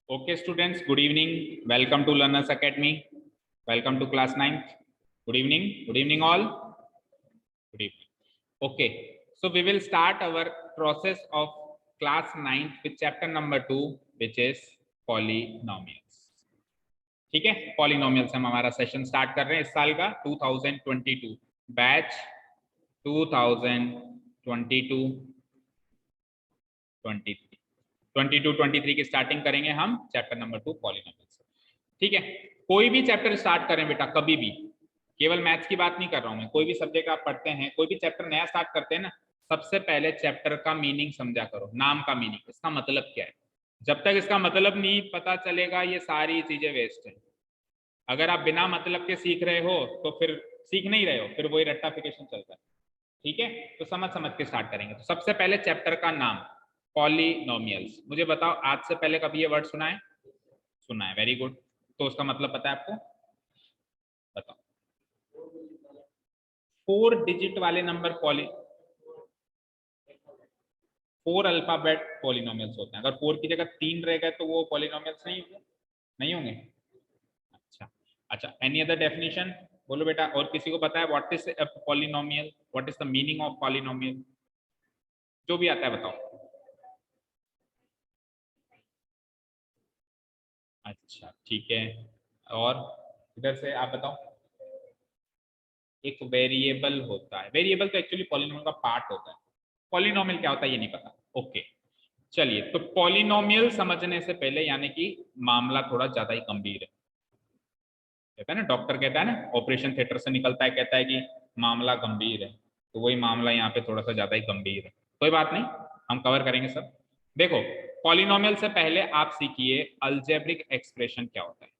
Okay, students, good evening. Welcome to Learners Academy. Welcome to class 9th. Good evening. Good evening, all. Good evening. Okay, so we will start our process of class 9th with chapter number 2, which is polynomials. ठीक है, polynomials हम हमारा session start कर रहे हैं इस साल का 2022 बैच 2022-23 की स्टार्टिंग करेंगे हम चैप्टर नंबर 2 पॉलिनोमियल्स। ठीक है, कोई भी चैप्टर स्टार्ट करें बेटा, कभी भी, केवल मैथ्स की बात नहीं कर रहा हूं मैं, कोई भी सब्जेक्ट आप पढ़ते हैं, कोई भी चैप्टर नया स्टार्ट करते हैं ना, सबसे पहले चैप्टर का मीनिंग समझा करो, नाम का मीनिंग, इसका मतलब क्या है। जब तक इसका मतलब नहीं पता चलेगा ये सारी चीजें वेस्ट है। अगर आप बिना मतलब के सीख रहे हो तो फिर सीख नहीं रहे हो, फिर वही रट्टाफिकेशन चलता है। ठीक है, तो समझ समझ के स्टार्ट करेंगे। तो सबसे पहले चैप्टर का नाम पॉलिनोमियल्स। मुझे बताओ, आज से पहले कभी ये वर्ड सुना है? सुना है, वेरी गुड। तो उसका मतलब पता है आपको? बताओ। 4 डिजिट वाले नंबर 4 अल्फाबेट पॉलिनोमियल्स होते हैं। अगर 4 की जगह 3 रह गए तो वो पॉलिनोमियल्स नहीं होंगे, नहीं होंगे। अच्छा, एनी अदर डेफिनेशन बोलो बेटा। और किसी को पता है what is polynomial, what is the meaning of polynomial? जो भी आता है बताओ। अच्छा, ठीक है। और इधर से आप बताओ। एक वेरिएबल होता है, वेरिएबल तो एक्चुअली पॉलिनोमियल का पार्ट होता है। पॉलिनोमियल क्या होता है ये नहीं पता। ओके, चलिए। तो पॉलिनोमियल समझने से पहले, यानी कि मामला थोड़ा ज्यादा ही गंभीर है। कहता है ना, डॉक्टर कहता है ना, ऑपरेशन थिएटर से निकलता है, कहता है कि मामला गंभीर है, तो वही मामला यहाँ पे थोड़ा सा ज्यादा ही गंभीर है। कोई बात नहीं, हम कवर करेंगे सब। देखो, पॉलिनोमियल से पहले आप सीखिए अलजेब्रिक एक्सप्रेशन क्या होता है।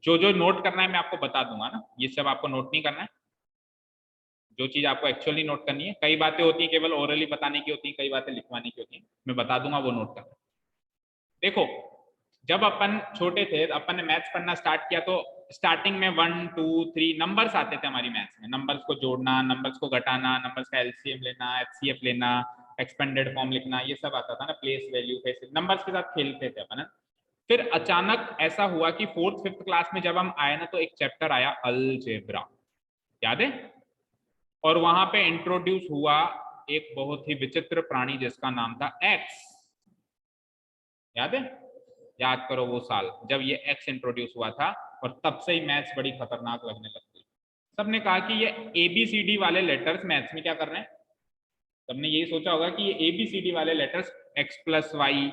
जो जो नोट करना है मैं आपको बता दूंगा ना, ये सब आपको नोट नहीं करना है। जो चीज आपको एक्चुअली नोट करनी है, कई बातें होती है केवल ओरली बताने की होती है, कई बातें लिखवाने की होती है, मैं बता दूंगा, वो नोट करना। देखो, जब अपन छोटे थे, अपन ने मैथ्स पढ़ना स्टार्ट किया, तो स्टार्टिंग में 1 2 3 नंबर्स आते थे हमारी मैथ्स में। नंबर्स को जोड़ना, नंबर्स को घटाना, नंबर्स का एलसीएम लेना, एचसीएफ लेना, एक्सपेंडेड फॉर्म लिखना, ये सब आता था ना, प्लेस वैल्यू, कैसे नंबर्स के साथ खेलते थे अपन। फिर अचानक ऐसा हुआ कि 4th 5th क्लास में जब हम आए ना, तो एक चैप्टर आया अलजेब्रा, याद है? और वहां पे इंट्रोड्यूस हुआ एक बहुत ही विचित्र प्राणी जिसका नाम था एक्स। याद है? याद करो वो साल जब ये एक्स इंट्रोड्यूस हुआ था, और तब से ही मैथ्स बड़ी खतरनाक लगने लगती। सबने कहा कि ये एबीसीडी वाले लेटर्स मैथ्स में क्या कर रहे हैं। सबने यही सोचा होगा कि ये एबीसीडी वाले लेटर्स एक्स प्लस वाई,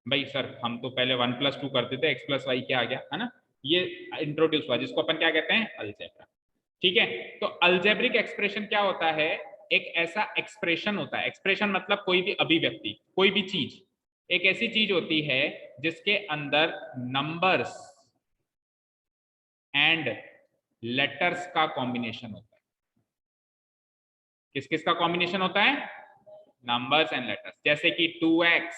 भाई सर हम तो पहले 1 + 2 करते थे, एक्स प्लस वाई क्या आ गया, है ना? ये इंट्रोड्यूस हुआ, जिसको अपन क्या कहते हैं, अलजेब्रा। ठीक है, तो अलजेब्रिक एक्सप्रेशन क्या होता है? एक ऐसा एक्सप्रेशन होता है, एक्सप्रेशन मतलब कोई भी अभिव्यक्ति, कोई भी चीज, एक ऐसी चीज होती है जिसके अंदर नंबर्स एंड लेटर्स का कॉम्बिनेशन होता है। किस किस का कॉम्बिनेशन होता है? Numbers and letters. जैसे कि 2x,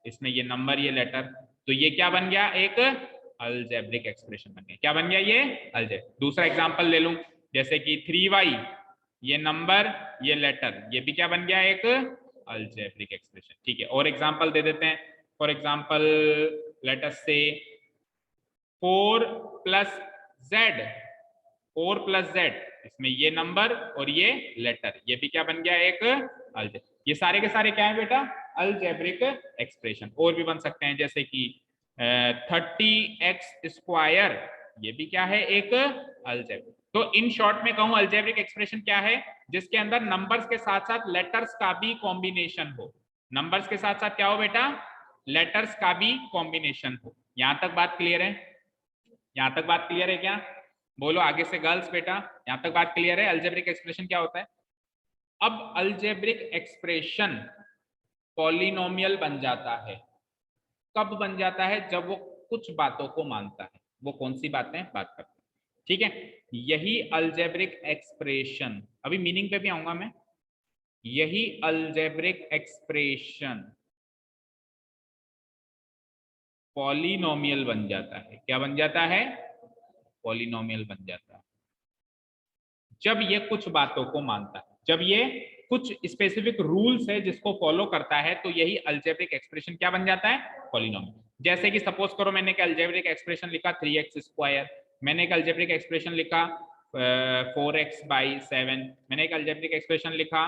इसमें ये नंबर ये लेटर, तो ये क्या बन गया? एक अलजेब्रिक एक्सप्रेशन बन गया। क्या बन गया? ये अलजेब्रिक। दूसरा एग्जांपल ले लूं, जैसे कि 3y, ये नंबर ये लेटर, ये भी क्या बन गया? एक अलजेब्रिक एक्सप्रेशन। ठीक है, और एग्जांपल दे देते हैं। फॉर एग्जांपल लेट अस से 4 + z, 4 + z, इसमें ये नंबर और ये लेटर, ये भी क्या बन गया? एक अलजेब्रिक। ये सारे के सारे क्या है बेटा? Algebraic expression. और भी बन सकते हैं, जैसे कि 30x², ये भी क्या है? एक अलजेब्रिक। तो इन शॉर्ट में कहूं, अलजेब्रिक एक्सप्रेशन क्या है? जिसके अंदर नंबर्स के साथ साथ लेटर्स का भी कॉम्बिनेशन हो। नंबर्स के साथ साथ क्या हो बेटा? लेटर्स का भी कॉम्बिनेशन हो। यहां तक बात क्लियर है? यहां तक बात क्लियर है क्या? बोलो आगे से गर्ल्स बेटा, यहां तक बात क्लियर है? अलजेब्रिक एक्सप्रेशन क्या होता है? अब अलजेब्रिक एक्सप्रेशन पॉलिनोमियल बन जाता है। कब बन जाता है? जब वो कुछ बातों को मानता है। वो कौन सी बातें? बात करते हैं। ठीक है, यही अलजेब्रिक एक्सप्रेशन, अभी मीनिंग पे भी आऊंगा मैं, यही अलजेब्रिक एक्सप्रेशन पॉलिनोमियल बन जाता है। क्या बन जाता है? पॉलिनोमियल बन जाता है जब ये कुछ बातों को मानता है, जब ये कुछ स्पेसिफिक रूल्स है जिसको फॉलो करता है, तो यही अलजेब्रिक एक्सप्रेशन क्या बन जाता है? पॉलिनोमियल। जैसे कि सपोज करो मैंने एक अलजेब्रिक एक्सप्रेशन लिखा 3x², मैंने एक अलजेब्रिक एक्सप्रेशन लिखा 4x/7, मैंने एक अलजेब्रिक एक्सप्रेशन लिखा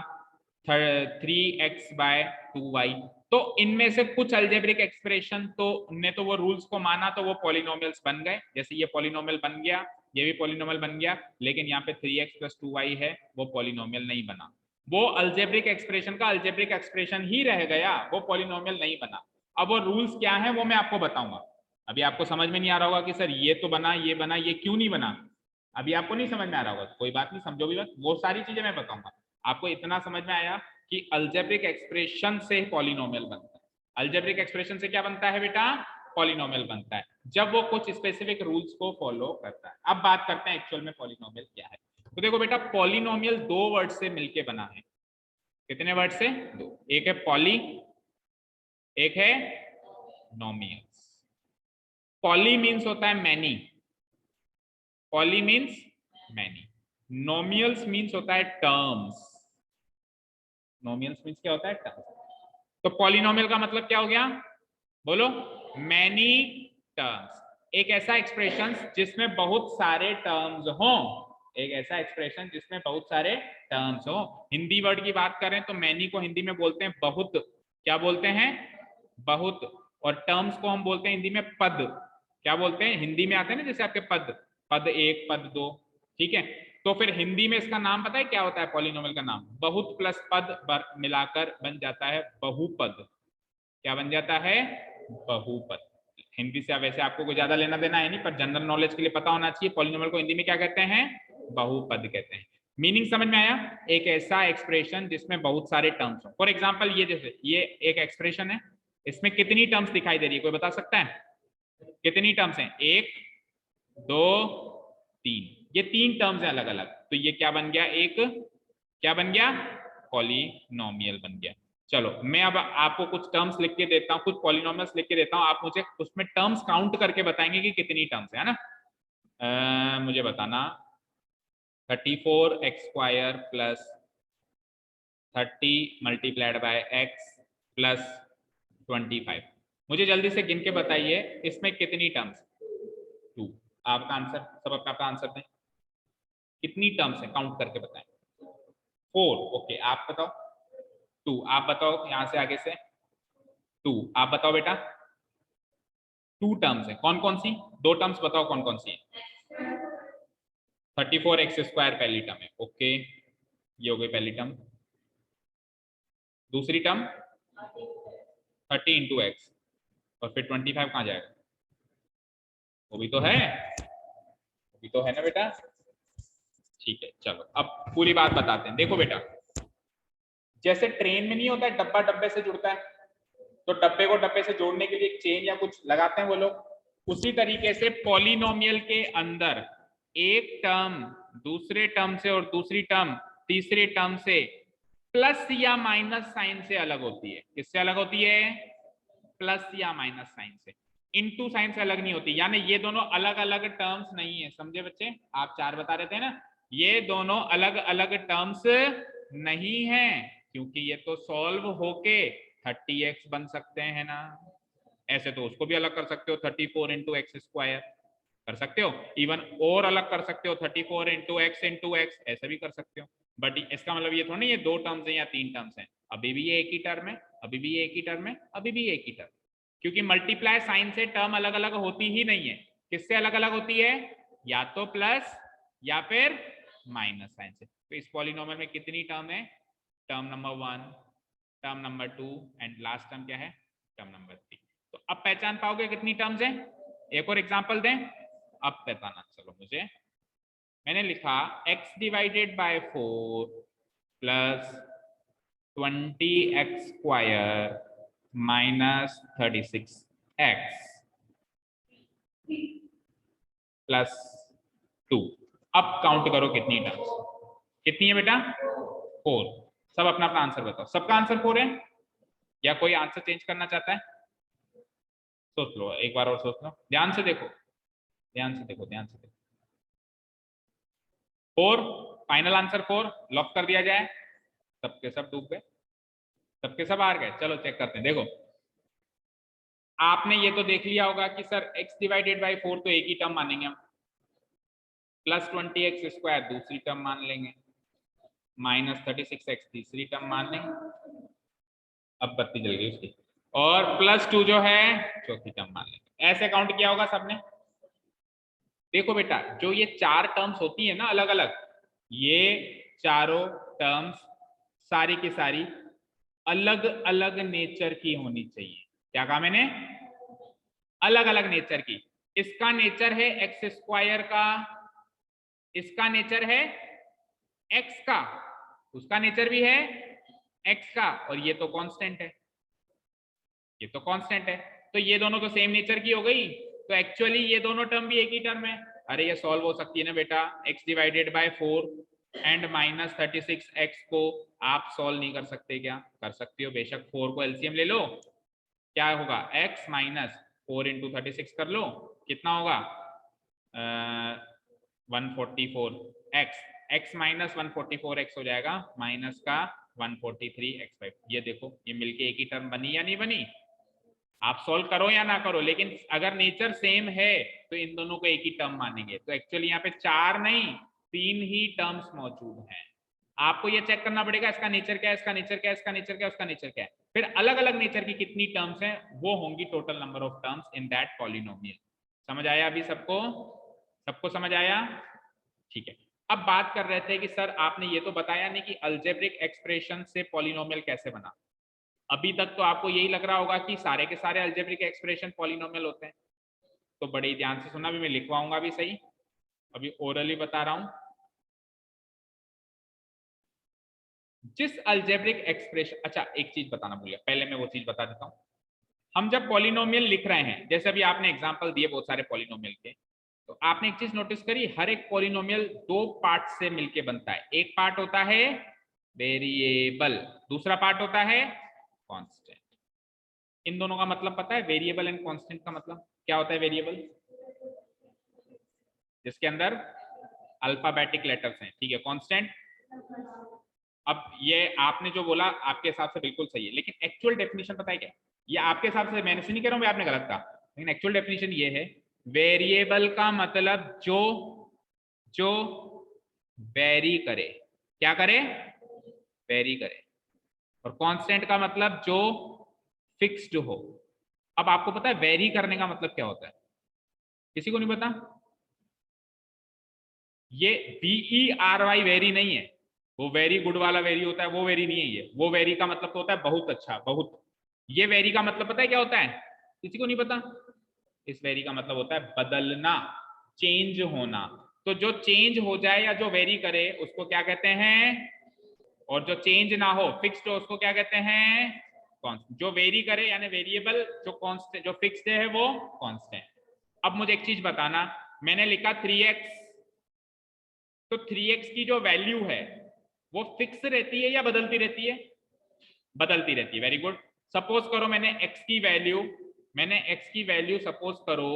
3x/2y। तो इनमें से कुछ अलजेब्रिक एक्सप्रेशन तो ने तो वो रूल्स को माना तो वो पॉलिनोमियल्स बन गए, जैसे ये पॉलिनोमियल बन गया, ये भी पॉलिनोमियल बन गया, लेकिन यहाँ पे 3x+2y है, वो पॉलिनोमियल नहीं बना। वो अलजेब्रिक एक्सप्रेशन का अलजेब्रिक एक्सप्रेशन ही रह गया, वो पॉलिनोमियल नहीं बना। अब वो रूल्स क्या है वो मैं आपको बताऊंगा। अभी आपको समझ में नहीं आ रहा होगा कि सर ये तो बना, ये बना, ये क्यों नहीं बना, अभी आपको नहीं समझ में आ रहा होगा, कोई बात नहीं, समझो भी बात, वो सारी चीजें मैं बताऊंगा। आपको इतना समझ में आया कि अलजेब्रिक एक्सप्रेशन से पॉलिनोमियल बनता है। अलजेब्रिक एक्सप्रेशन से क्या बनता है बेटा? पॉलिनोमियल बनता है, जब वो कुछ स्पेसिफिक रूल्स को फॉलो करता है। अब बात करते हैं एक्चुअल में पॉलिनोमियल क्या है। तो देखो बेटा, पॉलिनोमियल दो वर्ड से मिलके बना है। कितने वर्ड से? दो। एक है पॉली, एक है नोमियल्स। पॉली मीन्स होता है many, poly means many. Nomials means होता है टर्म्स, नोमियल्स मीन्स क्या होता है? टर्म्स। तो पॉलिनोमियल का मतलब क्या हो गया? बोलो। मैनी टर्म्स, एक ऐसा एक्सप्रेशन जिसमें बहुत सारे टर्म्स हो, एक ऐसा एक्सप्रेशन जिसमें बहुत सारे टर्म्स हो। हिंदी वर्ड की बात करें तो मैनी को हिंदी में बोलते हैं बहुत। क्या बोलते हैं? बहुत। और टर्म्स को हम बोलते हैं हिंदी में पद। क्या बोलते हैं? हिंदी में आते हैं ना जैसे आपके पद, पद एक, पद दो, ठीक है। तो फिर हिंदी में इसका नाम पता है क्या होता है? पॉलिनोमियल का नाम बहुत प्लस पद मिलाकर बन जाता है बहुपद। क्या बन जाता है? बहुपद। हिंदी से वैसे आपको कोई ज्यादा लेना देना है नहीं, पर जनरल नॉलेज के लिए पता होना चाहिए पॉलिनोमियल को हिंदी में क्या कहते हैं? बहुपद कहते हैं। मीनिंग समझ में आया? एक ऐसा एक्सप्रेशन जिसमें बहुत सारे टर्म्स हो। फॉर एग्जांपल ये, जैसे ये एक एक्सप्रेशन है, इसमें कितनी टर्म्स दिखाई दे रही है, कोई बता सकता है? कितनी टर्म्स हैं? एक, दो, तीन। ये तीन टर्म्स हैं अलग अलग, तो ये क्या बन गया? एक क्या बन गया? पॉलिनोमियल बन गया। चलो मैं अब आपको कुछ टर्म्स लिख के देता हूं, कुछ पॉलिनोमियल्स लिख के देता हूं, आप मुझे उसमें टर्म्स काउंट करके बताएंगे कि कितनी टर्म्स है ना। मुझे बताना 34x² plus 30 multiplied by x plus 25। मुझे जल्दी से गिन के बताइए इसमें कितनी टर्म्स? 2। आपका आंसर, सब अपना आंसर दें, कितनी टर्म्स है काउंट करके बताएं। 4। ओके, आप बताओ। 2। आप बताओ यहां से आगे से। 2। आप बताओ बेटा। 2 टर्म्स है, कौन कौन सी? 2 टर्म्स बताओ कौन कौन सी है? 34x² पहली टर्म है, ओके, ये हो गई पहली टर्म। दूसरी टर्म 30 × x, और फिर 25 कहाँ जाएगा? वो भी तो है, वो भी तो है ना बेटा। ठीक है, चलो अब पूरी बात बताते हैं। देखो बेटा, जैसे ट्रेन में नहीं होता है डब्बा डब्बे से जुड़ता है, तो डब्बे को डब्बे से जोड़ने के लिए एक चेन या कुछ लगाते हैं वो लोग, उसी तरीके से पॉलिनोमियल के अंदर एक टर्म दूसरे टर्म से और दूसरी टर्म तीसरे टर्म से प्लस या माइनस साइन से अलग होती है। किससे अलग होती है? प्लस या माइनस साइन से। इनटू साइन से अलग नहीं होती, यानी ये दोनों अलग अलग टर्म्स नहीं है, समझे बच्चे? आप 4 बता रहे थे ना, ये दोनों अलग अलग टर्म्स नहीं है, क्योंकि ये तो सॉल्व होके 30x बन सकते हैं ना। ऐसे तो उसको भी अलग कर सकते हो, 34 × x² कर सकते हो, इवन और अलग कर सकते हो 34 × x ऐसे भी कर सकते हो। बट इसका मतलब ये थोड़ा नहीं ये 2 टर्म्स हैं या 3 टर्म्स हैं, अभी भी ये एक ही टर्म है, अभी भी ये एक ही टर्म है, अभी भी एक ही टर्म, क्योंकि मल्टीप्लाई साइन से टर्म अलग अलग होती ही नहीं है। किससे अलग अलग होती है? या तो प्लस या फिर माइनस साइन से। तो इस पॉलिनोमियल में कितनी टर्म है? Term number 1, term number 2 and last term क्या है? Term number 3। तो अब पहचान पाओगे कितनी टर्म्स हैं? एक और एग्जांपल दें, अब पहचाना। चलो मुझे, मैंने लिखा x/4 plus 20x² minus 36x plus 2। अब काउंट करो कितनी टर्म्स, कितनी है बेटा? 4। सब अपना अपना आंसर बताओ, सबका आंसर 4 है या कोई आंसर चेंज करना चाहता है? सोच लो एक बार और, सोच लो, ध्यान से देखो, ध्यान से देखो, ध्यान से देखो। 4 फाइनल आंसर, 4 लॉक कर दिया जाए। सबके सब डूब गए, सबके सब हार गए। चलो चेक करते हैं, देखो आपने ये तो देख लिया होगा कि सर x डिवाइडेड बाई 4 तो एक ही टर्म मानेंगे हम, प्लस 20x² दूसरी टर्म मान लेंगे, माइनस 36x तीसरी टर्म मान लेंगे, अब बत्ती जल गई उसकी, और +2 जो है चौथी टर्म मान लेंगे। ऐसे काउंट किया होगा सबने। देखो बेटा, जो ये 4 टर्म्स होती है ना अलग अलग, ये चारों टर्म्स सारी की सारी अलग अलग नेचर की होनी चाहिए। क्या कहा मैंने? अलग अलग नेचर की। इसका नेचर है x² का, इसका नेचर है x का, उसका नेचर भी है x का, और ये तो कांस्टेंट है, ये तो कांस्टेंट है, तो ये दोनों तो सेम नेचर की हो गई। तो एक्चुअली ये दोनों टर्म भी एक ही टर्म है। अरे ये सॉल्व हो सकती है ना बेटा, x divided by 4 and minus 36x को आप सॉल्व नहीं कर सकते क्या? कर सकते हो बेशक। 4 को एलसीएम ले लो, क्या होगा x माइनस 4 इंटू 36 कर लो, कितना होगा 144x, x माइनस 144x हो जाएगा, माइनस का 143x5। ये देखो ये मिलके एक ही टर्म बनी या नहीं बनी? आप सॉल्व करो या ना करो, लेकिन अगर नेचर सेम है तो इन दोनों को एक ही टर्म मानेंगे। तो एक्चुअली यहाँ पे 4 नहीं 3 ही टर्म्स मौजूद हैं। आपको ये चेक करना पड़ेगा इसका नेचर क्या है, इसका नेचर क्या है, इसका नेचर क्या है, उसका नेचर क्या है, फिर अलग अलग नेचर की कितनी टर्म्स हैं वो होंगी total number of terms in that polynomial. समझ आया अभी सबको? सबको समझ आया? ठीक है। अब बात कर रहे थे कि सर आपने ये तो बताया नहीं कि अलजेब्रिक एक्सप्रेशन से पॉलिनोमियल कैसे बना। अभी तक तो आपको यही लग रहा होगा कि सारे के सारे अलजेब्रिक एक्सप्रेशन पॉलिनोमियल होते हैं। तो बड़े ध्यान से सुनना, भी मैं लिखवाऊंगा भी सही, अभी ओरली बता रहा हूं। जिस अलजेब्रिक एक्सप्रेशन, अच्छा एक चीज बताना भूल गया, पहले मैं वो चीज बता देता हूं। हम जब पॉलिनोमियल लिख रहे हैं, जैसे अभी आपने एग्जांपल दिए बहुत सारे पॉलिनोमियल के, तो आपने एक चीज नोटिस करी, हर एक पॉलिनोमियल 2 पार्ट से मिलके बनता है। एक पार्ट होता है वेरिएबल, दूसरा पार्ट होता है कांस्टेंट। इन दोनों का मतलब पता है? वेरिएबल एंड कांस्टेंट का मतलब क्या होता है? वेरिएबल जिसके अंदर अल्फाबेटिक लेटर्स हैं, ठीक है। कांस्टेंट, अब ये आपने जो बोला आपके हिसाब से बिल्कुल सही है, लेकिन एक्चुअल डेफिनेशन पता है क्या? ये आपके हिसाब से, मैंने नहीं कह रहा हूं आपने गलत कहा, लेकिन एक्चुअल डेफिनेशन ये है, वेरिएबल का मतलब जो जो वेरी करे, क्या करे? वेरी करे। और कांस्टेंट का मतलब जो फिक्स्ड हो। अब आपको पता है वेरी करने का मतलब क्या होता है? किसी को नहीं पता? ये VERY वेरी नहीं है, वो वेरी गुड वाला वेरी होता है, वो वेरी नहीं है ये। वो वेरी का मतलब तो होता है बहुत अच्छा, बहुत। ये वेरी का मतलब पता है क्या होता है? किसी को नहीं पता? इस वेरी का मतलब होता है बदलना, चेंज होना। तो जो चेंज हो जाए या जो वेरी करे उसको क्या कहते हैं? और जो चेंज ना हो, फिक्स्ड हो, उसको क्या कहते हैं? कांस्टेंट। जो वेरी करे यानी वेरिएबल, जो कांस्टेंट जो फिक्स्ड है वो कांस्टेंट। अब मुझे एक चीज बताना, मैंने लिखा 3x, तो 3x की जो वैल्यू है वो फिक्स रहती है या बदलती रहती है? बदलती रहती है। Very good. सपोज करो मैंने x की वैल्यू सपोज करो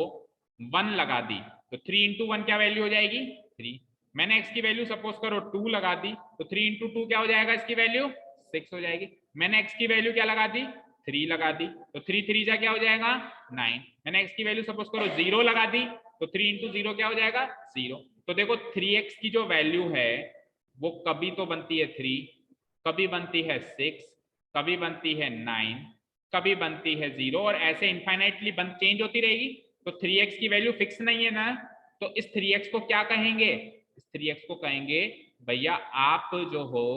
1 लगा दी, तो 3 इंटू 1 क्या वैल्यू हो जाएगी? 3। मैंने x की वैल्यू सपोज करो 2 लगा दी, तो 3 इंटू 2 क्या हो जाएगा? इसकी वैल्यू 6 हो जाएगी। मैंने x की वैल्यू क्या लगा दी? 3 लगा दी, तो 3 3 जा क्या हो जाएगा? 9। मैंने x की वैल्यू सपोज करो 0 लगा दी, तो 3 इंटू 0 क्या हो जाएगा? 0। तो देखो 3x की जो वैल्यू है वो कभी तो बनती है 3, कभी बनती है 6, कभी बनती है 9, कभी बनती है 0, और ऐसे इनफाइनाइटली चेंज होती रहेगी। तो 3x की वैल्यू फिक्स नहीं है ना, तो इस 3x को क्या कहेंगे? इस 3x को कहेंगे भैया आप जो हो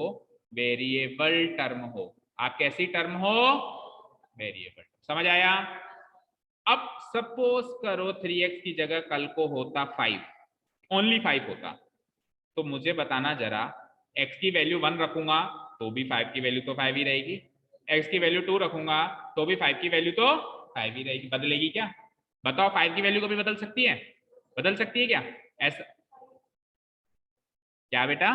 वेरिएबल टर्म हो। आप कैसी टर्म हो? वेरिएबल। समझ आया? अब सपोज करो 3x की जगह कल को होता 5, ओनली 5 होता, तो मुझे बताना जरा, x की वैल्यू 1 रखूंगा तो भी 5 की वैल्यू तो 5 ही रहेगी, x की वैल्यू 2 रखूंगा तो भी 5 की वैल्यू तो 5 ही रहेगी। बदलेगी क्या? बताओ, 5 की वैल्यू कभी बदल सकती है? बदल सकती है क्या? ऐसा क्या बेटा?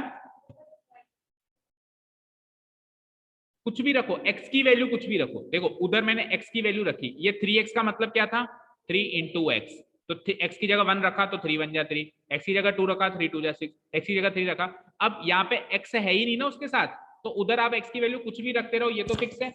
कुछ भी रखो, x की वैल्यू कुछ भी रखो। देखो उधर मैंने x की वैल्यू रखी, ये 3x का मतलब क्या था? 3 इंटू एक्स, तो x की जगह 1 रखा तो 3 बन जा 3, x की जगह 2 रखा 3 2 जा 6, x की जगह 3 रखा। अब यहाँ पे x है ही नहीं ना उसके साथ, तो उधर आप x की वैल्यू कुछ भी रखते रहो, ये तो फिक्स है,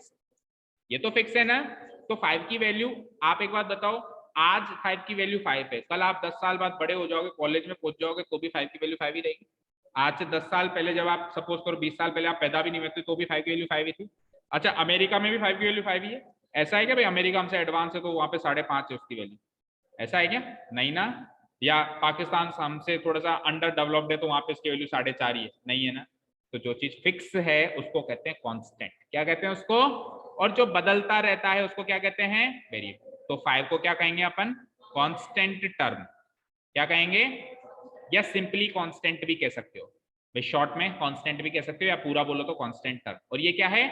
ये तो फिक्स है ना। तो 5 की वैल्यू, आप एक बात बताओ, आज 5 की वैल्यू 5 है, कल आप 10 साल बाद बड़े हो जाओगे, कॉलेज में पहुंच जाओगे, तो भी 5 की वैल्यू 5 ही रहेगी। आज से 10 साल पहले जब आप सपोज करो 20 साल पहले आप पैदा भी नहीं हुए थे तो भी 5 की वैल्यू 5 ही थी। अच्छा, अमेरिका में भी 5 की वैल्यू 5 ही है। ऐसा है क्या भाई अमेरिका हमसे एडवांस है तो वहां पे 5.5 है उसकी वैल्यू? ऐसा है क्या? नहीं ना। या पाकिस्तान हमसे थोड़ा सा अंडर डेवलप्ड है तो वहां पे इसकी वैल्यू 4.5 ही है, नहीं है ना। तो जो चीज फिक्स है उसको कहते हैं कांस्टेंट। क्या कहते हैं उसको? और जो बदलता रहता है उसको क्या कहते हैं? वेरिएबल। तो 5 को क्या कहेंगे अपन? Constant term. क्या कहेंगे? या सिंपली कांस्टेंट भी कह सकते हो भाई, शॉर्ट में कांस्टेंट भी कह सकते हो, या पूरा बोलो तो कांस्टेंट टर्म। और ये क्या है?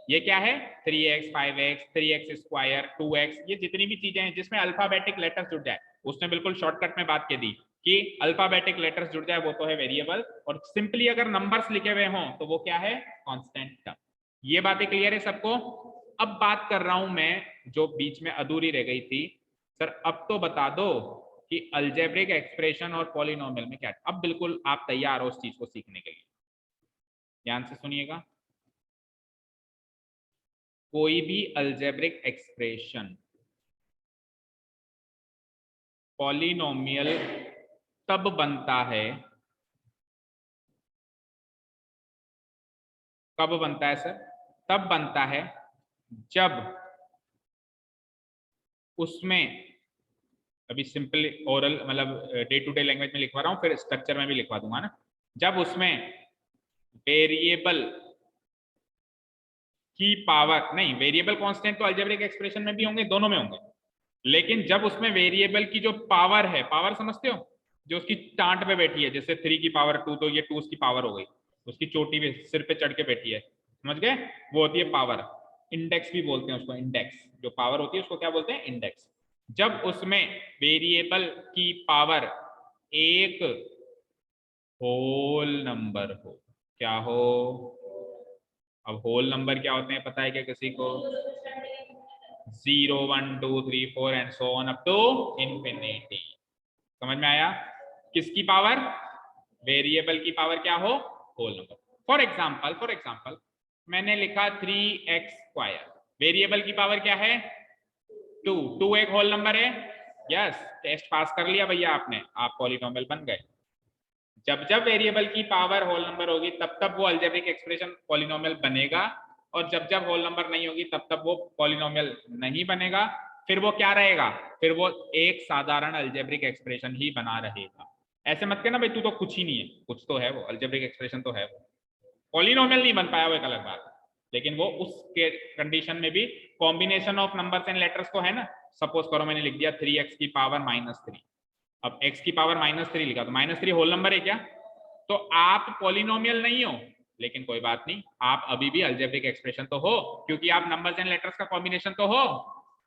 ये क्या है? 3x 5x 3x square 2x, ये जितनी भी चीजें हैं जिसमें अल्फाबेटिक लेटर्स जुड़ जाए, उसने बिल्कुल शॉर्टकट में बात कह दी कि अल्फाबेटिक लेटर्स जुड़ जाए वो तो है वेरिएबल, और सिंपली अगर नंबर्स लिखे हुए हों तो वो क्या है? Constant term. ये बातें क्लियर है सबको? अब बात कर रहा हूं मैं जो बीच में अधूरी रह गई थी, सर अब तो बता दो कि अलजेब्रिक एक्सप्रेशन और पॉलिनोमियल में क्या। अब बिल्कुल आप तैयार हो उस चीज को सीखने के लिए, ध्यान से सुनिएगा। कोई भी अलजेब्रिक एक्सप्रेशन पॉलिनोमियल तब बनता है, कब बनता है सर? तब बनता है जब उसमें, अभी सिंपल ओरल मतलब डे टू डे लैंग्वेज में लिखवा रहा हूं, फिर स्ट्रक्चर में भी लिखवा दूंगा ना। जब उसमें वेरिएबल की पावर, नहीं वेरिएबल कांस्टेंट तो अलजेब्रिक एक्सप्रेशन में भी होंगे, दोनों में होंगे, लेकिन जब उसमें वेरिएबल की जो पावर है, पावर समझते हो, जो उसकी टांट पे बैठी है, जैसे 3 की पावर 2 तो ये 2 उसकी पावर हो गई, उसकी चोटी पे सिर पे चढ़ के बैठी है, समझ गए? वो होती है पावर। इंडेक्स भी बोलते हैं उसको, इंडेक्स। जो पावर होती है उसको क्या बोलते हैं? इंडेक्स। जब उसमें वेरिएबल की पावर एक होल नंबर हो, क्या हो? अब होल नंबर क्या होते हैं पता है क्या किसी को? 0 1 2 3 4 and so on up to infinity. समझ में आया? किसकी पावर? वेरिएबल की पावर क्या हो? Whole number. फॉर एग्जाम्पल मैंने लिखा 3x स्क्वायर, वेरिएबल की पावर क्या है? 2। 2 एक होल नंबर है। यस, टेस्ट पास कर लिया भैया आपने, आप पॉलिनोमियल बन गए। जब जब वेरिएबल की पावर होल नंबर होगी तब तब वो अलजेब्रिक एक्सप्रेशन पॉलिनोमियल बनेगा, और जब जब होल नंबर नहीं होगी तब तब वो पॉलिनोमियल नहीं बनेगा। फिर वो क्या रहेगा? फिर वो एक साधारण अलजेब्रिक एक्सप्रेशन ही बना रहेगा। ऐसे मत कहना भाई तू तो कुछ ही नहीं है, कुछ तो है, वो अलजेब्रिक एक्सप्रेशन तो है। वो पॉलिनोमियल नहीं बन पाया वो एक अलग बात, लेकिन वो उसके कंडीशन में भी combination of numbers and letters तो है ना। सपोज करो मैंने लिख दिया 3x की पावर -3, अब x की पावर -3 लिखा तो -3 होल नंबर है क्या? तो आप पॉलिनोमियल नहीं हो, लेकिन कोई बात नहीं, आप अभी भी अलजेब्रिक एक्सप्रेशन तो हो, क्योंकि आप नंबर्स एंड लेटर्स का कॉम्बिनेशन तो हो।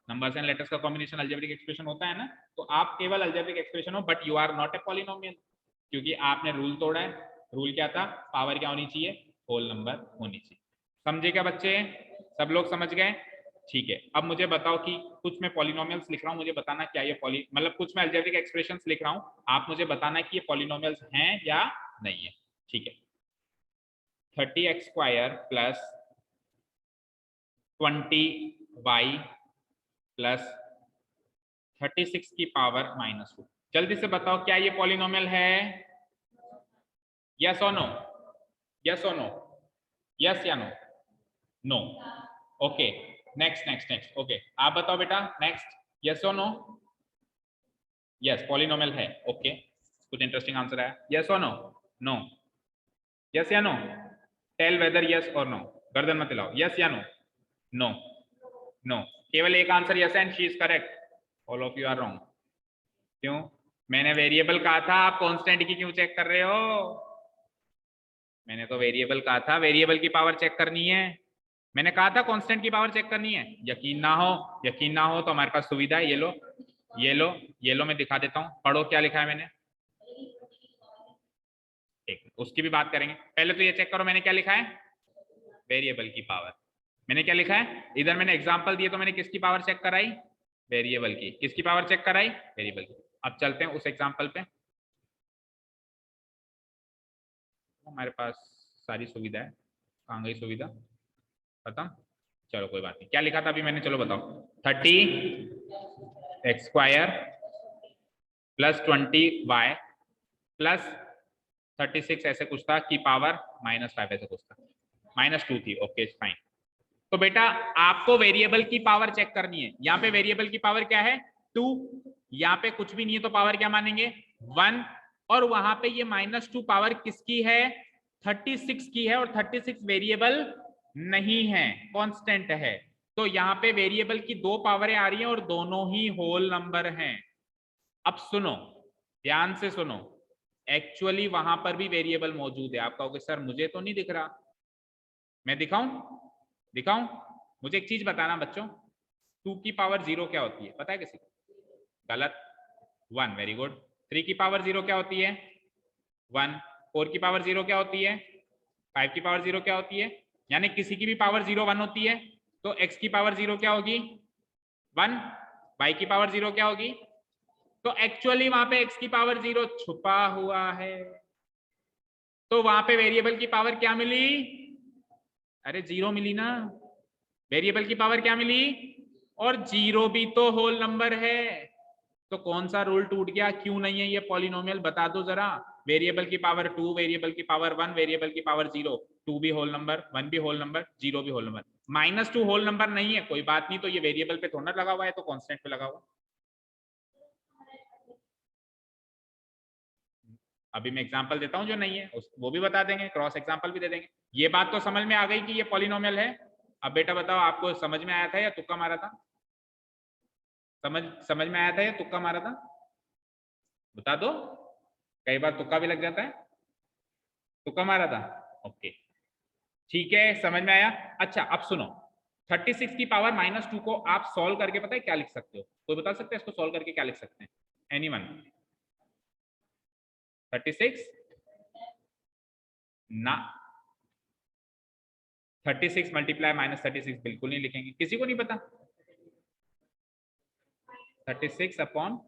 नंबर्स एंड लेटर्स का कॉम्बिनेशन अलजेब्रिक एक्सप्रेशन होता है ना। तो आप केवल अलजेब्रिक एक्सप्रेशन हो, but you are not a polynomial, क्योंकि आपने रूल तोड़ा है। रूल क्या था? पावर क्या होनी चाहिए? होल नंबर होनी चाहिए। समझे क्या बच्चे? सब लोग समझ गए? ठीक है। अब मुझे बताओ कि कुछ मैं पॉलिनोमियल्स लिख रहा हूं, मुझे बताना क्या ये पॉली मतलब कुछ मैं अलजेब्रिक एक्सप्रेशंस लिख रहा हूं, आप मुझे बताना कि ये पॉलिनोमियल्स हैं या नहीं है। ठीक है। 30x square plus 20y plus 36 की पावर -2, जल्दी से बताओ क्या ये पॉलिनोमियल है? यस और नो? यस और नो? यस या no? No. Okay, next next next. Okay, आप बताओ बेटा नेक्स्ट। यस और नो? यस, पॉलिनोमियल है। ओके, कुछ इंटरेस्टिंग आंसर आया। यस और नो? नो। यस या नो? टेल वेदर यस और नो, गर्दन मत हिलाओ। यस या नो? नो। नो। केवल एक answer yes and she is correct, all of you are wrong. क्यों? मैंने वेरिएबल कहा था, आप कांस्टेंट की क्यों चेक कर रहे हो? मैंने तो वेरिएबल कहा था, वेरिएबल की पावर चेक करनी है। मैंने कहा था कांस्टेंट की पावर चेक करनी है। यकीन ना हो, यकीन ना हो तो हमारे पास सुविधा है, ये लो, ये लो, ये लो, मैं दिखा देता हूँ, पढ़ो क्या लिखा है मैंने। ठीक, उसकी भी बात करेंगे, पहले तो ये चेक करो मैंने क्या लिखा है। वेरिएबल की पावर। मैंने क्या लिखा है इधर? मैंने एग्जांपल दिए तो मैंने किसकी पावर चेक कराई? वेरिएबल की। किसकी पावर चेक कराई? वेरिएबल की। अब चलते हैं उस एग्जांपल पे। हमारे पास सारी सुविधा है, कहाँ गई सुविधा? खत्म। चलो कोई बात नहीं, क्या लिखा था अभी मैंने, चलो बताओ। 30x² प्लस 20y प्लस 36 ऐसे कुछ था की पावर -5 ऐसे कुछ था, -2 थी। Okay fine. तो बेटा आपको वेरिएबल की पावर चेक करनी है। यहाँ पे वेरिएबल की पावर क्या है 2, यहाँ पे कुछ भी नहीं है तो पावर क्या मानेंगे 1, और वहां पे ये -2 पावर किसकी है 36 की है, और 36 वेरिएबल नहीं है, कांस्टेंट है। तो यहाँ पे वेरिएबल की 2 पावरें आ रही हैं और दोनों ही होल नंबर हैं। अब सुनो, ध्यान से सुनो, एक्चुअली वहां पर भी वेरिएबल मौजूद है। आप कहोगे सर मुझे तो नहीं दिख रहा, मैं दिखाऊं? दिखाऊं? मुझे एक चीज बताना बच्चों, 2 की पावर 0 क्या होती है पता है किसी को? गलत, 1। Very good. 3 की पावर 0 क्या होती है 1। 4 की पावर 0 क्या होती है 5 की पावर 0 क्या होती है, यानी किसी की भी पावर 0 1 होती है, तो x की पावर 0 क्या होगी 1, y की पावर 0 क्या होगी। तो एक्चुअली वहां पे x की पावर 0 छुपा हुआ है, तो वहां पे वेरिएबल की पावर क्या मिली, अरे 0 मिली ना। वेरिएबल की पावर क्या मिली, और 0 भी तो होल नंबर है। तो कौन सा रूल टूट गया, क्यों नहीं है ये पॉलिनोमियल, बता दो जरा। वेरिएबल की पावर 2, वेरिएबल की पावर 1, वेरिएबल की पावर 0, 2 भी होल नंबर, 1 भी होल नंबर, 0 भी होल नंबर। -2 होल नंबर नहीं है, कोई बात नहीं, तो ये वेरिएबल पे थोड़ा लगा हुआ है, तो कांस्टेंट पे लगा हुआ। अभी मैं एग्जांपल देता हूं जो नहीं है वो भी बता देंगे, क्रॉस एग्जांपल भी दे देंगे। ये बात तो समझ में आ गई कि ये पॉलिनोमियल है। अब बेटा बताओ, आपको समझ में आया था या तुक्का मारा था? समझ में आया था या तुक्का मारा था? बता दो, कई बार तुक्का भी लग जाता है। तुक्का मारा था, ओके ठीक है, समझ में आया। अच्छा अब सुनो, 36 की पावर -2 को आप सॉल्व करके पता है क्या लिख सकते हो, कोई बता सकते हैं इसको सॉल्व करके क्या लिख सकते हैं? एनीवन? 36 ना, 36 मल्टीप्लाई -36 बिल्कुल नहीं लिखेंगे, किसी को नहीं पता। 36 अपॉन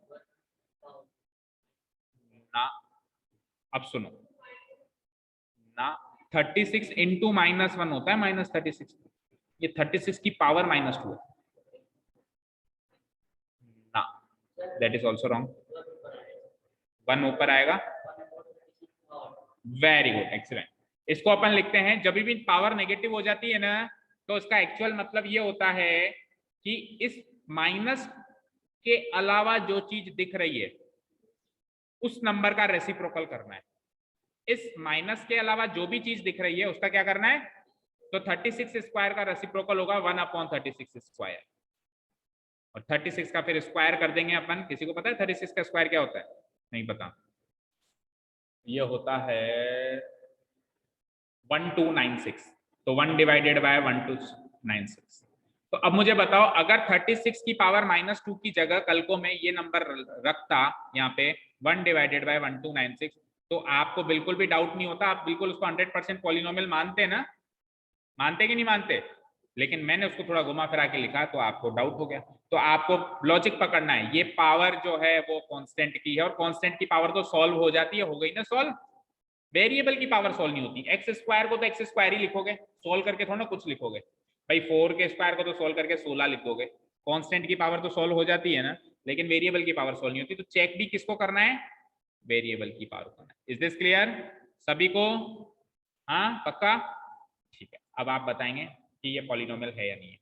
ना, अब सुनो ना, 36 इंटू -1 होता है -36, ये 36 की पावर -2 है ना, दैट इज ऑल्सो रॉन्ग। 1 ऊपर आएगा, वेरी गुड, एक्सीलेंट। इसको अपन लिखते हैं, जब भी पावर नेगेटिव हो जाती है ना, तो इसका एक्चुअल मतलब ये होता है कि इस माइनस के अलावा जो चीज दिख रही है उस नंबर का रेसिप्रोकल करना है। इस माइनस के अलावा जो भी चीज दिख रही है उसका क्या करना है, तो 36 स्क्वायर का रेसिप्रोकल होगा 1/36 स्क्वायर, और 36 का फिर स्क्वायर कर देंगे अपन। किसी को पता है 36 का स्क्वायर क्या होता है? नहीं पता? ये होता है 1296, तो 1 डिवाइडेड बाय 1296। तो अब मुझे बताओ, अगर 36 की पावर -2 की जगह कल को मैं ये नंबर रखता यहाँ पे 1 डिवाइडेड बाय 1296, तो आपको बिल्कुल भी डाउट नहीं होता, आप बिल्कुल उसको 100% पॉलिनोमियल मानते ना, मानते कि नहीं मानते? लेकिन मैंने उसको थोड़ा घुमा फिरा के लिखा तो आपको डाउट हो गया। तो आपको लॉजिक पकड़ना है, ये पावर जो है वो कांस्टेंट की है, और कांस्टेंट की पावर तो सॉल्व हो जाती है, हो गई ना सॉल्व। वेरिएबल की पावर सॉल्व नहीं होती, एक्स स्क्वायर को तो एक्स स्क्वायर ही लिखोगे, सॉल्व करके थोड़ा ना कुछ लिखोगे भाई। 4 के स्क्वायर को तो सॉल्व करके 16 लिखोगे। कांस्टेंट की पावर तो सॉल्व हो जाती है ना, लेकिन वेरिएबल की पावर सॉल्व नहीं होती। तो चेक भी किसको करना है, वेरिएबल की पावर करना है। इज दिस क्लियर सभी को? हाँ पक्का, ठीक है। अब आप बताएंगे कि ये पॉलिनोमियल है या नहीं है।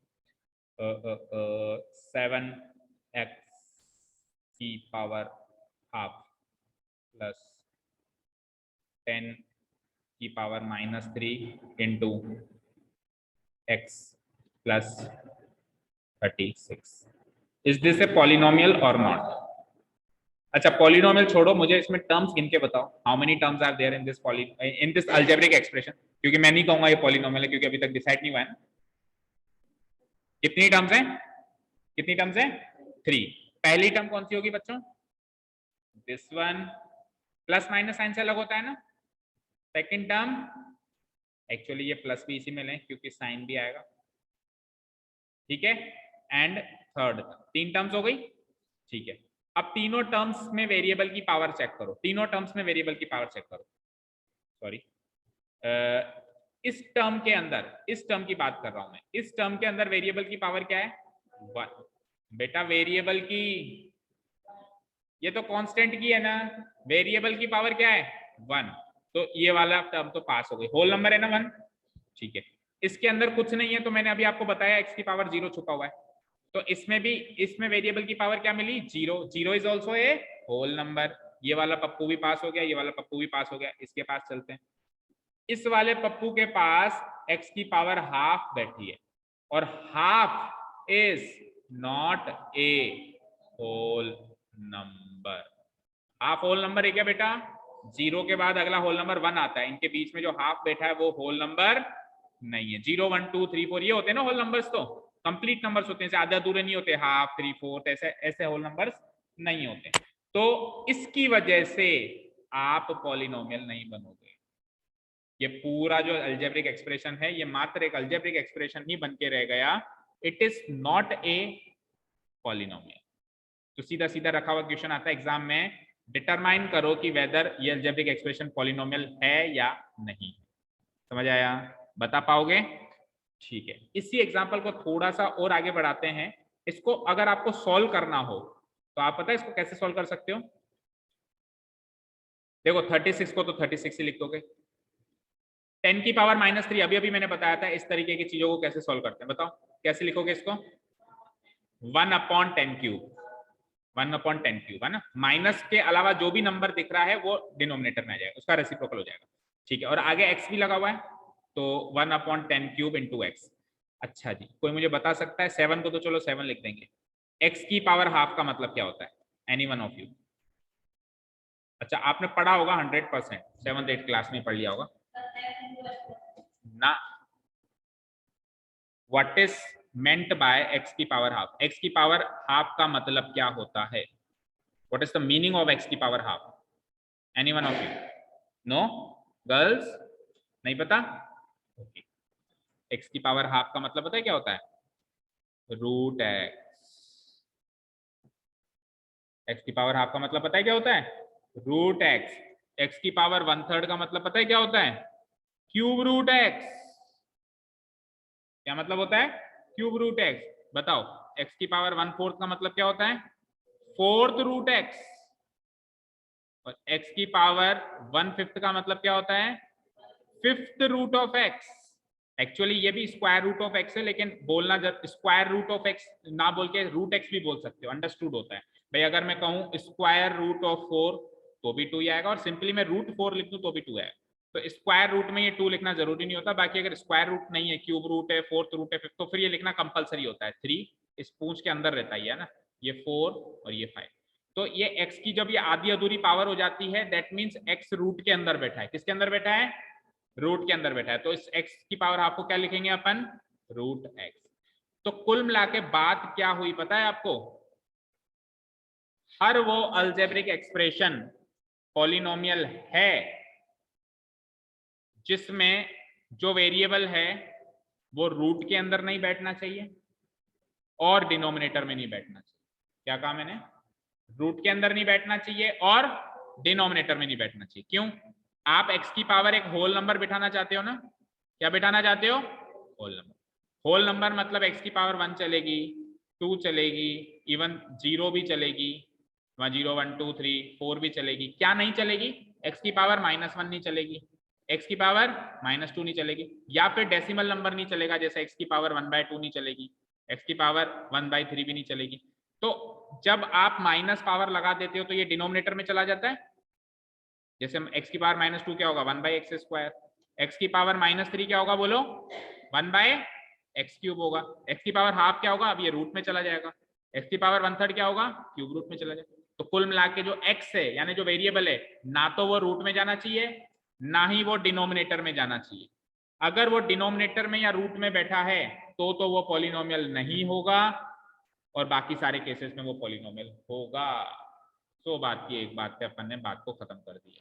7x की पावर हाफ प्लस 10 की power -3 into x plus 36, is this a polynomial और नॉट? अच्छा पॉलिनोमियल छोड़ो, मुझे इसमें टर्म्स गिन के बताओ, how many terms are there in this algebraic expression, क्योंकि मैं नहीं कहूंगा ये पॉलिनोमियल है, क्योंकि अभी तक डिसाइड नहीं हुआ है। कितनी टर्म्स है, कितनी टर्म्स है? 3। पहली टर्म कौन सी होगी बच्चों? This one, plus minus sign से अलग होता है ना। सेकंड टर्म, एक्चुअली ये प्लस भी इसी में लें क्योंकि साइन भी आएगा, ठीक है। एंड थर्ड, 3 टर्म्स हो गई, ठीक है। अब तीनों टर्म्स में वेरिएबल की पावर चेक करो, तीनों टर्म्स में वेरिएबल की पावर चेक करो, सॉरी इस टर्म के अंदर, इस टर्म की बात कर रहा हूं मैं, इस टर्म के अंदर वेरिएबल की पावर क्या है? 1। बेटा वेरिएबल की, ये तो कांस्टेंट की है ना, वेरिएबल की पावर क्या है? 1। तो ये वाला टर्म तो पास हो गई, होल नंबर है ना 1, ठीक है। इसके अंदर कुछ नहीं है, तो मैंने अभी आपको बताया x की पावर 0 छुपा हुआ है, तो इसमें भी, इसमें वेरिएबल की पावर क्या मिली? 0। 0 is also a whole number. ये वाला पप्पू भी पास हो गया, ये वाला पप्पू भी पास हो गया। इसके पास चलते हैं, इस वाले पप्पू के पास x की पावर हाफ बैठी है, और half is not a whole number. Half whole number है क्या बेटा? 0 के बाद अगला होल नंबर 1 आता है, इनके बीच में जो हाफ बैठा है वो होल नंबर नहीं है। 0 1 2 3 4 ये होते हैं ना होल नंबर्स, तो कंप्लीट नंबर्स होते हैं, आधे अधूरे नहीं होते, हाफ 3 4 ऐसे ऐसे होल नंबर्स नहीं होते। तो इसकी वजह से आप पॉलिनोमियल नहीं बनोगे। ये पूरा जो अलजेब्रिक एक्सप्रेशन है, ये मात्र एक अलजेब्रिक एक्सप्रेशन ही बन के रह गया, it is not a polynomial. तो सीधा सीधा रखा हुआ क्वेश्चन आता है एग्जाम में, डिटरमाइन करो कि वेदर ये अलजेब्रिक एक्सप्रेशन पॉलिनोमियल है या नहीं। समझ आया? बता पाओगे? ठीक है, इसी एग्जांपल को थोड़ा सा और आगे बढ़ाते हैं। इसको अगर आपको सॉल्व करना हो तो आप पता है इसको कैसे सॉल्व कर सकते हो? देखो 36 को तो 36 ही लिख दोगे, 10 की पावर -3 अभी अभी मैंने बताया था, इस तरीके की चीजों को कैसे सॉल्व करते हैं बताओ, कैसे लिखोगे इसको? 1/10³ 1/10³ है ना, माइनस के अलावा जो भी नंबर दिख रहा है वो डिनोमिनेटर में आ जाएगा, उसका रेसिप्रोकल हो जाएगा, ठीक है। और आगे x भी लगा हुआ है, तो 1/10³ इंटू x। अच्छा जी, कोई मुझे बता सकता है, 7 को तो चलो 7 लिख देंगे, x की पावर हाफ का मतलब क्या होता है? Any one of you? अच्छा आपने पढ़ा होगा 100%, 7th 8th क्लास में पढ़ लिया होगा ना। What is meant by x की पावर हाफ? x की पावर हाफ का मतलब क्या होता है? What is the meaning of x की power half? Any one of you? No girls, नहीं पता? ओके, x की पावर हाफ का मतलब पता है क्या होता है? रूट x की पावर हाफ का मतलब पता है क्या होता है? रूट x की पावर 1/3 का मतलब पता है क्या होता है? Cube root x। क्या मतलब होता है? Cube root x। बताओ, x की पावर 1/4 का मतलब क्या होता है? 4th root x। और x की पावर 1/5 का मतलब क्या होता है? 5th root of x। Actually ये भी स्क्वायर रूट ऑफ x है, लेकिन बोलना जब स्क्वायर रूट ऑफ x ना बोल के रूट x भी बोल सकते हो, अंडरस्टूड होता है भाई। अगर मैं कहूँ स्क्वायर रूट ऑफ 4 तो भी 2 ही आएगा, और सिंपली मैं रूट 4 लिख दूं तो भी 2 आएगा। तो स्क्वायर रूट में ये 2 लिखना जरूरी नहीं होता, बाकी अगर स्क्वायर रूट नहीं है, क्यूब रूट है, 4th रूट है, 5th, तो फिर ये लिखना कंपलसरी होता है। 3 इस पूंछ के अंदर रहता है ना, ये 4 और ये 5। तो ये x की जब ये आधी अधूरी पावर हो जाती है, दैट मीन्स x रूट के अंदर बैठा है। किसके अंदर बैठा है? रूट के अंदर बैठा है। तो इस x की पावर हाफ को क्या लिखेंगे अपन? Root x। तो कुल मिला के बात क्या हुई पता है आपको? हर वो अलजेब्रिक एक्सप्रेशन पॉलिनोमियल है जिसमें जो वेरिएबल है वो रूट के अंदर नहीं बैठना चाहिए और डिनोमिनेटर में नहीं बैठना चाहिए। क्या कहा मैंने? रूट के अंदर नहीं बैठना चाहिए और डिनोमिनेटर में नहीं बैठना चाहिए। क्यों? आप x की पावर एक होल नंबर बिठाना चाहते हो ना? क्या बिठाना चाहते हो? Whole number. होल नंबर मतलब x की पावर 1 चलेगी, 2 चलेगी, इवन 0 भी चलेगी, 0 1 2 3 4 भी चलेगी। क्या नहीं चलेगी? x की पावर -1 नहीं चलेगी, x की पावर -2 नहीं चलेगी, या फिर डेसिमल नंबर नहीं चलेगा, जैसे x की पावर 1/2 नहीं चलेगी, x की पावर 1/3 भी नहीं चलेगी। तो जब आप माइनस पावर लगा देते हो तो ये डिनोमिनेटर में चला जाता है। जैसे x की पावर -2 क्या होगा? 1/x²। x की पावर -3 क्या होगा बोलो? 1/x³ होगा। x की पावर हाफ क्या होगा? अब ये रूट में चला जाएगा। x की पावर 1/3 क्या होगा? क्यूब रूट में चला जाएगा। तो कुल मिला के जो x है, यानी जो वेरिएबल है, ना तो वो रूट में जाना चाहिए, ना ही वो डिनोमिनेटर में जाना चाहिए। अगर वो डिनोमिनेटर में या रूट में बैठा है तो वो पॉलिनोमियल नहीं होगा, और बाकी सारे केसेस में वो पॉलिनोमियल होगा। तो बात की एक बात पे अपन ने बात को खत्म कर दिया।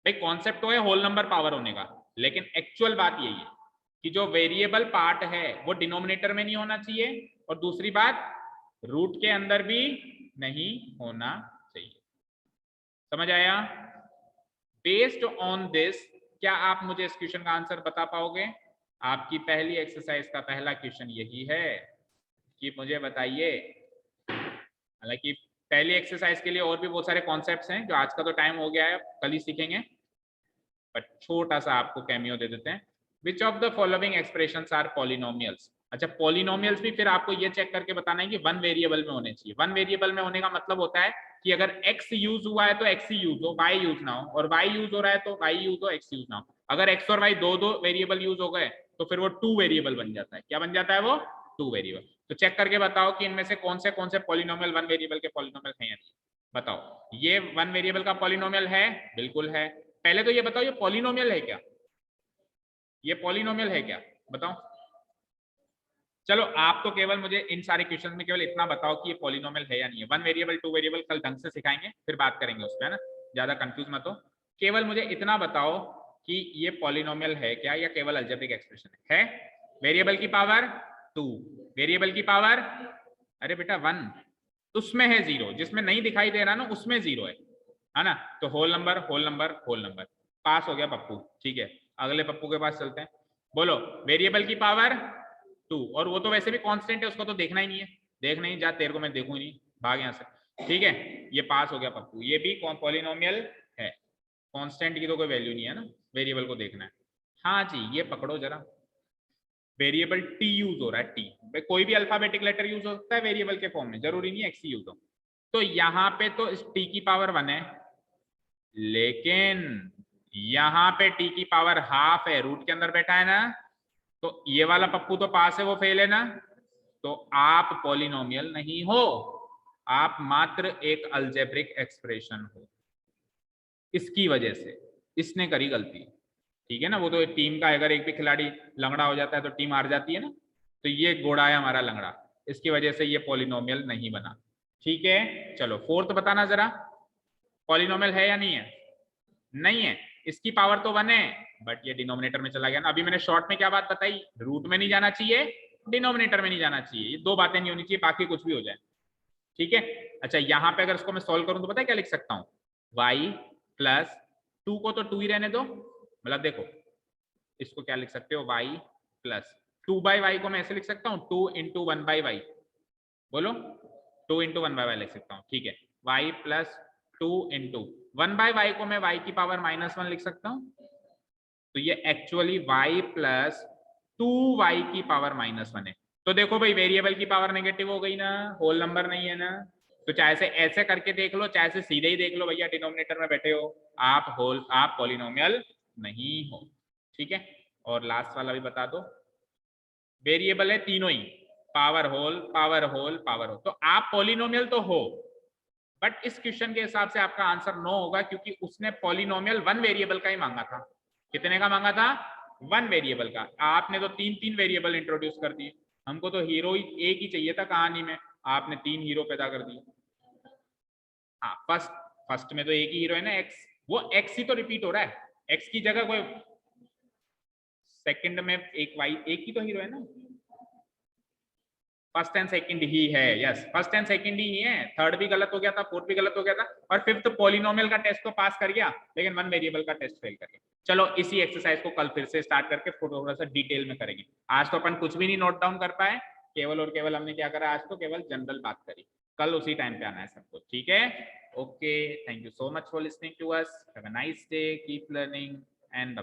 भाई कॉन्सेप्ट तो है होल नंबर पावर होने का, लेकिन एक्चुअल बात यही है कि जो वेरिएबल पार्ट है वो डिनोमिनेटर में नहीं होना चाहिए, और दूसरी बात रूट के अंदर भी नहीं होना चाहिए। समझ आया? बेस्ड ऑन दिस क्या आप मुझे इस क्वेश्चन का आंसर बता पाओगे? आपकी पहली एक्सरसाइज का पहला क्वेश्चन यही है कि मुझे बताइए। हालांकि पहली एक्सरसाइज के लिए और भी बहुत सारे कॉन्सेप्ट्स हैं जो आज का तो टाइम हो गया है, कल ही सीखेंगे, बट छोटा सा आपको कैमियो दे देते हैं। Which of the following expressions are polynomials? अच्छा, पॉलिनोमियल्स भी फिर आपको ये चेक करके बताना है कि वन वेरिएबल में होने चाहिए। वन वेरिएबल में होने का मतलब होता है कि अगर x यूज हुआ है तो x ही यूज हो, y यूज ना हो, और y यूज हो रहा है तो y यूज हो, x यूज ना हो। अगर x और y दो दो वेरिएबल यूज हो गए तो फिर वो टू वेरिएबल बन जाता है। क्या बन जाता है वो? Two variable. तो चेक करके बताओ कि इनमें से कौन से पॉलिनोमियल वन वेरिएबल के पॉलिनोमियल हैं या नहीं। बताओ, ये वन वेरिएबल का पॉलिनोमियल है? बिल्कुल है। पहले तो ये बताओ ये पॉलिनोमियल है क्या? ये पॉलिनोमियल है क्या? बताओ। चलो आप तो केवल मुझे इन सारे क्वेश्चन में केवल इतना बताओ कि ये पॉलिनोमियल है या नहीं है। वन वेरिएबल टू वेरिएबल कल ढंग से सिखाएंगे, फिर बात करेंगे उस पर, है ना, ज्यादा कंफ्यूज मत हो। केवल मुझे इतना बताओ कि ये पॉलिनोमियल है क्या या केवल अलजेब्रिक एक्सप्रेशन है? वेरिएबल की पावर टू, वेरिएबल की पावर, अरे बेटा वन, उसमें है जीरो, जिसमें नहीं दिखाई दे रहा ना उसमें जीरो है ना। तो whole number whole number whole number. Pass हो गया पप्पू, ठीक है। अगले पप्पू के पास चलते हैं। बोलो, वेरिएबल की पावर टू, और वो तो वैसे भी कांस्टेंट है, उसको तो देखना ही नहीं है। देख नहीं जा, तेरे को मैं देखूं नहीं, भाग यहां से, ठीक है। ये पास हो गया पप्पू, ये भी पॉलिनोमियल है। कांस्टेंट की तो कोई वैल्यू नहीं है ना, वेरिएबल को देखना है। हाँ जी, ये पकड़ो जरा, वेरिएबल टी यूज हो रहा है, टी, कोई भी अल्फाबेटिक लेटर यूज हो सकता है वेरिएबल के फॉर्म में, जरूरी नहीं एक्स यूज हो। तो यहाँ पे तो इस टी की पावर वन है, लेकिन यहाँ पे टी की पावर हाफ है, रूट के अंदर बैठा है ना, तो ये वाला पप्पू तो पास है, वो फेल है ना। तो आप पॉलिनोमियल नहीं हो, आप मात्र एक अलजेब्रिक एक्सप्रेशन हो। इसकी वजह से इसने करी गलती, ठीक है ना। वो तो टीम का अगर एक भी खिलाड़ी लंगड़ा हो जाता है तो टीम हार जाती है ना, तो ये घोड़ा है हमारा लंगड़ा, इसकी वजह से ये पॉलिनोमियल नहीं बना, ठीक है। चलो फोर्थ बताना जरा, पॉलिनोमियल है या नहीं है? नहीं है। इसकी पावर तो वन है, बट ये डिनोमिनेटर में चला गया ना। अभी मैंने शॉर्ट में क्या बात बताई, रूट में नहीं जाना चाहिए, डिनोमिनेटर में नहीं जाना चाहिए, ये दो बातें नहीं होनी चाहिए, बाकी कुछ भी हो जाए, ठीक है। अच्छा, यहां पे अगर इसको मैं सॉल्व करूं तो पता है क्या लिख सकता हूं? y प्लस टू को तो टू ही रहने दो, मतलब देखो इसको क्या लिख सकते हो, y plus two by Y को मैं ऐसे लिख सकता हूँ, two into one by Y. बोलो, two into one by Y लिख सकता हूँ, ठीक है। y plus two into one by Y को मैं y की पावर माइनस वन लिख सकता हूँ, तो ये actually y plus two y की पावर माइनस वन है। तो देखो भाई, वेरिएबल की पावर नेगेटिव हो गई ना, होल नंबर नहीं है ना। तो चाहे से ऐसे करके देख लो, चाहे से सीधे ही देख लो, भैया डिनोमिनेटर में बैठे हो, आप पॉलिनोमियल नहीं हो, ठीक है। और लास्ट वाला भी बता दो, वेरिएबल है तीनों ही, power whole power whole power whole, तो आप पॉलिनोमियल तो हो, बट इस क्वेश्चन के हिसाब से आपका आंसर नो होगा, क्योंकि उसने पॉलिनोमियल वन वेरिएबल का ही मांगा था। कितने का मांगा था? वन वेरिएबल का। आपने तो तीन तीन वेरिएबल इंट्रोड्यूस कर दिए, हमको तो हीरो ही एक ही चाहिए था कहानी में, आपने तीन हीरो पैदा कर दिए। हाँ, फर्स्ट में तो एक ही हीरो है ना, एक्स, वो एक्स ही तो रिपीट हो रहा है, एक्स की जगह कोई, सेकंड में एक वाई, एक ही तो हीरो है ना, फर्स्ट एंड सेकंड ही है, यस फर्स्ट एंड सेकंड ही है। थर्ड भी गलत हो गया था, फोर्थ भी गलत हो गया था, और फिफ्थ पॉलिनोमियल का टेस्ट तो पास कर गया, लेकिन वन वेरिएबल का टेस्ट फेल कर गया। चलो इसी एक्सरसाइज को कल फिर से स्टार्ट करके थोड़ा सा डिटेल में करेंगे। आज तो अपन कुछ भी नहीं नोट डाउन कर पाए, केवल और केवल हमने क्या करा, आज तो केवल जनरल बात करी। कल उसी टाइम पे आना है सबको, ठीक है। Okay, thank you so much for listening to us, have a nice day, keep learning and bye bye.